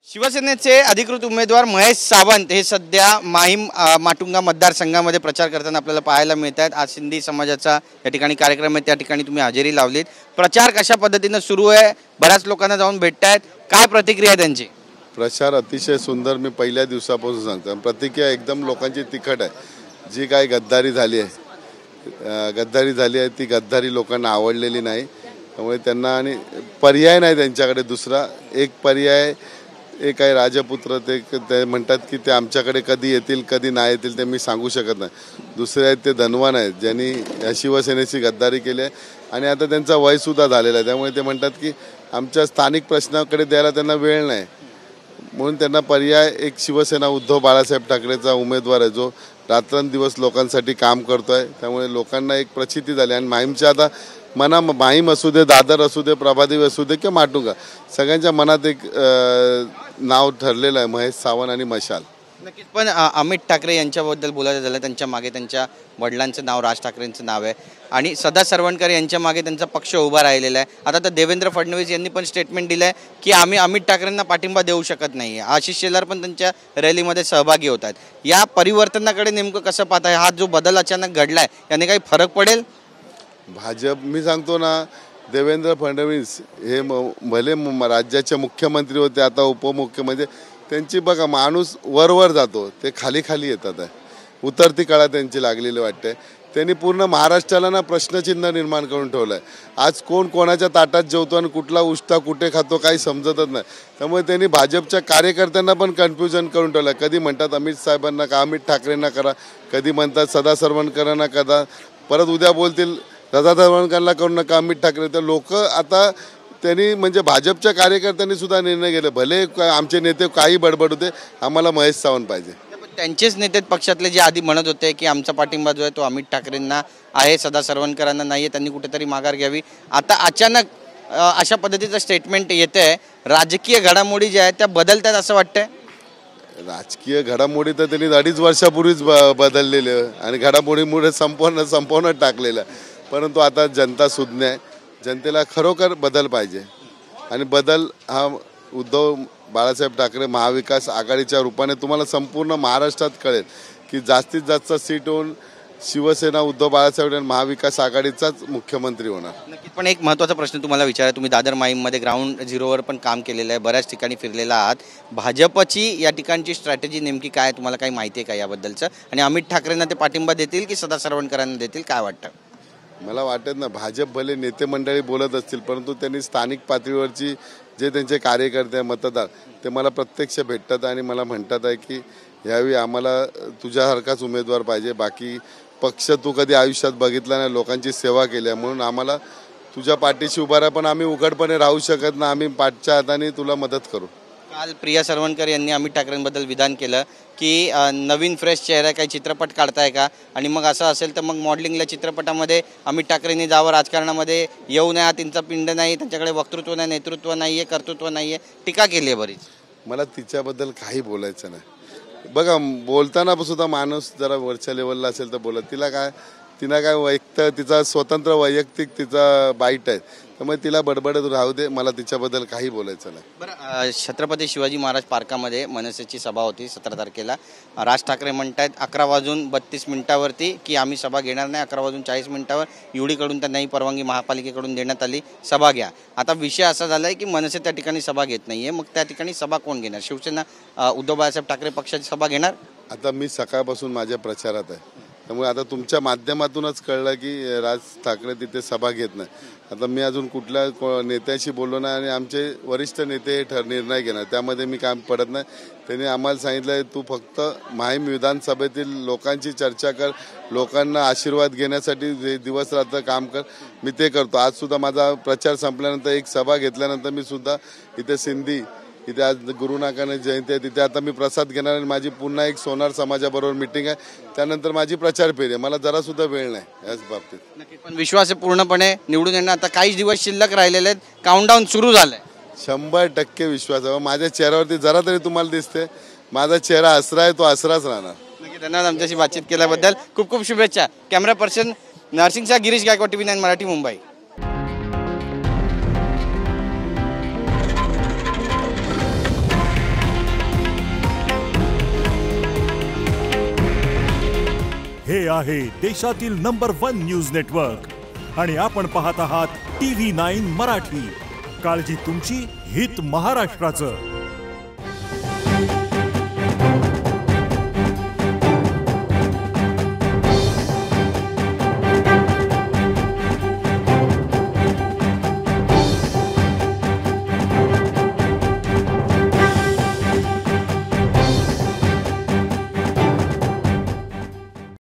शिवसेनेचे अधिकृत उमेदवार महेश सावंत हे सध्या माहीम माटुंगा मतदारसंघामध्ये प्रचार करताना आपल्याला पाहायला मिळत आहेत। आज सिंधी समाजाचा या ठिकाणी कार्यक्रम आहे, त्या ठिकाणी तुम्ही हजेरी लावलीत। प्रचार कशा पद्धतीने सुरू आहे, बऱ्याच लोकांना जाऊन भेटतायत, काय प्रतिक्रिया आहे त्यांची? प्रचार अतिशय सुंदर, मी पहिल्या दिवसापासून सांगतो। प्रतिक्रिया एकदम लोकांची तिखट आहे। जी काय गद्दारी झाली आहे ती गद्दारी लोकांना आवडलेली नाही, त्यामुळे त्यांना आणि पर्याय नाही त्यांच्याकडे। दुसरा एक पर्याय एक आहे राजपुत्र, ते म्हणतात की ते आमच्याकडे कधी येतील कधी नाही येतील ते मी सांगू शकत नाही। दुसरे आहेत ते धनवान आहेत, ज्यांनी शिवसेनेची गद्दारी केली आहे आणि आता त्यांचा वयसुद्धा झालेला आहे, त्यामुळे ते म्हणतात की आमच्या स्थानिक प्रश्नाकडे द्यायला त्यांना वेळ नाही, म्हणून त्यांना पर्याय एक शिवसेना उद्धव बाळासाहेब ठाकरेचा उमेदवार आहे, जो रात्रंदिवस लोकांसाठी काम करतोय। त्यामुळे लोकांना एक प्रचिती झाली आणि माहीमच्या आता माहीम असू दे, दादर असू दे, प्रभादेवी असू दे किंवा माटुंगा, सगळ्यांच्या मनात एक नाव ठरलेलं आहे, महेश सावंत आणि मशाल। नक्कीच, पण अमित ठाकरे यांच्याबद्दल बोलायचं झालं, त्यांच्या मागे त्यांच्या वडिलांचं नाव, राज ठाकरेंचं नाव आहे आणि सदा सरवणकर यांच्या मागे त्यांचा पक्ष उभा राहिलेला आहे। आता तर देवेंद्र फडणवीस यांनी पण स्टेटमेंट दिलं आहे की आम्ही अमित ठाकरेंना पाठिंबा देऊ शकत नाही। आशिष शेलार पण त्यांच्या रॅलीमध्ये सहभागी होत आहेत। या परिवर्तनाकडे नेमकं कसं पाहताय? हा जो बदल अचानक घडलाय याने काही फरक पडेल? भाजप, मी सांगतो ना, देवेंद्र फडणवीस हे भले राज्याचे मुख्यमंत्री होते, आता उपमुख्यमंत्री, त्यांची बघा माणूस वर जातो, ते खाली येतात आहे, उतरती कळा त्यांची लागलेली वाटते। त्यांनी पूर्ण महाराष्ट्राला ना प्रश्नचिन्ह निर्माण करून ठेवलं आहे। आज कोण कोणाच्या ताटात जेवतो आणि कुठला उष्टा कुठे खातो काही समजतच नाही, त्यामुळे त्यांनी भाजपच्या कार्यकर्त्यांना पण कन्फ्युजन करून ठेवलं आहे। कधी म्हणतात अमित साहेबांना का अमित ठाकरेंना करा, कधी म्हणतात सदा सरवणकरांना करा, परत उद्या बोलतील सदा सरवणकरांना करू नका अमित ठाकरे। तर लोक आता त्यांनी म्हणजे भाजपच्या कार्यकर्त्यांनी सुद्धा निर्णय घेतले, भले आमचे नेते काही बडबड होते, आम्हाला महेश सावंत पाहिजे। त्यांचेच नेते पक्षातले जे आधी म्हणत होते की आमचा पाठिंबा जो आहे तो अमित ठाकरेंना आहे, सदा सरवणकरांना नाही आहे, त्यांनी कुठेतरी माघार घ्यावी, आता अचानक अशा पद्धतीचं स्टेटमेंट येतं आहे। राजकीय घडामोडी ज्या आहेत त्या बदलतात असं वाटतंय? राजकीय घडामोडी तर त्यांनी 2.5 वर्षापूर्वीच बदललेले आणि घडामोडीमुळे संपवून टाकलेलं आहे। परंतु आता जनता सुज्ञ आहे, जनतेला खरोखर बदल पाहिजे आणि बदल हा उद्धव बाळासाहेब ठाकरे महाविकास आघाडीच्या रूपाने तुम्हाला संपूर्ण महाराष्ट्रात कळेल की जास्तीत जास्त सीट होऊन शिवसेना उद्धव बाळासाहेब महाविकास आघाडीचाच मुख्यमंत्री होणार। नक्की, पण एक महत्त्वाचा प्रश्न तुम्हाला विचारायचा, तुम्ही दादर माहीममध्ये ग्राउंड झिरोवर पण काम केलेलं आहे, बऱ्याच ठिकाणी फिरलेला आहात, भाजपची या ठिकाणची स्ट्रॅटेजी नेमकी काय, तुम्हाला काही माहिती आहे का याबद्दलचं? आणि अमित ठाकरेंना ते पाठिंबा देतील की सदा सरवणकरांना देतील, काय वाटतं? मला वाटत ना, भाजप भले नेते मंडळी बोलत असतील, परंतु त्यांनी स्थानिक पातळीवरची जे त्यांचे कार्यकर्ते मतदार ते मला प्रत्यक्ष भेटतात आणि मला म्हणतात आहे की यावेळी आम्हाला तुझ्यासारखाच उमेदवार पाहिजे, बाकी पक्ष तू कधी आयुष्यात बघितला नाही, लोकांची सेवा केली आहे, म्हणून आम्हाला तुझ्या पाठीशी उभा राहा, पण आम्ही उघडपणे राहू शकत ना, आम्ही पाठच्या हाताने तुला मदत करू। काल प्रिया सरवणकर यांनी अमित ठाकरेंबद्दल विधान केलं की नवीन फ्रेश चेहरा काही चित्रपट काढताय का, आणि मग असं असेल तर मग मॉडेलिंगला चित्रपटामध्ये अमित ठाकरेंनी जावं, राजकारणामध्ये येऊ नये, त्यांचा पिंड नाही, त्यांच्याकडे वक्तृत्व नाही, नेतृत्व नाही आहे, कर्तृत्व नाही आहे, टीका केली आहे बरीच। मला तिच्याबद्दल काही बोलायचं नाही। बघा, बोलताना सुद्धा माणूस जरा वरच्या लेवलला असेल तर बोलत, तिला काय वैयक्तिक तिचा स्वतंत्र वैयक्तिक तिचा बाईट आहे, त्यामुळे तिला बडबडत राहू दे, मला तिच्याबद्दल काही बोलायचं नाही। बरं, छत्रपती शिवाजी महाराज पार्कामध्ये मनसेची सभा होती 17 तारखेला, राज ठाकरे म्हणतात 11:32 की आम्ही सभा घेणार नाही, 11:40 युडीकडून त्यांनाही परवानगी महापालिकेकडून देण्यात आली, सभा घ्या। आता विषय असा झाला आहे की मनसे त्या ठिकाणी सभा घेत नाही आहे, मग त्या ठिकाणी सभा कोण घेणार? शिवसेना उद्धव बाळासाहेब ठाकरे पक्षाची सभा घेणार? आता मी सकाळपासून माझ्या प्रचारात आहे, त्यामुळे आता तुमच्या माध्यमातूनच कळलं की राज ठाकरे तिथे सभा घेत नाही। आता मी अजून कुठल्या नेत्याशी बोललो नाही आणि आमचे वरिष्ठ नेते निर्णय घेणार, त्यामध्ये मी काम पडत नाही। त्यांनी आम्हाला सांगितलं आहे तू फक्त माहीम विधानसभेतील लोकांची चर्चा कर, लोकांना आशीर्वाद घेण्यासाठी दिवस रात्र काम कर, मी ते करतो। आज सुद्धा माझा प्रचार संपल्यानंतर एक सभा घेतल्यानंतर मी सुद्धा इथे सिंधी, इथे आज गुरुनानक जयंती आहे, तिथे आता मी प्रसाद घेणार आणि माझी पुन्हा एक सोनार समाजाबरोबर मीटिंग आहे, त्यानंतर माझी प्रचार फेरी आहे, मला जरा सुद्धा वेळ नाही याच बाबतीत। नक्की, पण विश्वास आहे पूर्णपणे निवडून येणार, आता काही दिवस शिल्लक राहिलेले आहेत, काउंटडाऊन सुरू झालंय। 100% विश्वास आहे, माझ्या चेहऱ्यावरती जरा तरी तुम्हाला दिसते, माझा चेहरा हसरा आहे, तो हसराच राहणार। नक्की, धन्यवाद आमच्याशी बातचीत केल्याबद्दल, खूप खूप शुभेच्छा। कॅमेरा पर्सन नरसिंगचा गिरीश गायकवाड, TV9 मराठी, मुंबई। आहे देशातील नंबर 1 न्यूज नेटवर्क आणि आपण पाहत आहात TV9 मराठी. काळजी तुमची, हित महाराष्ट्राचं.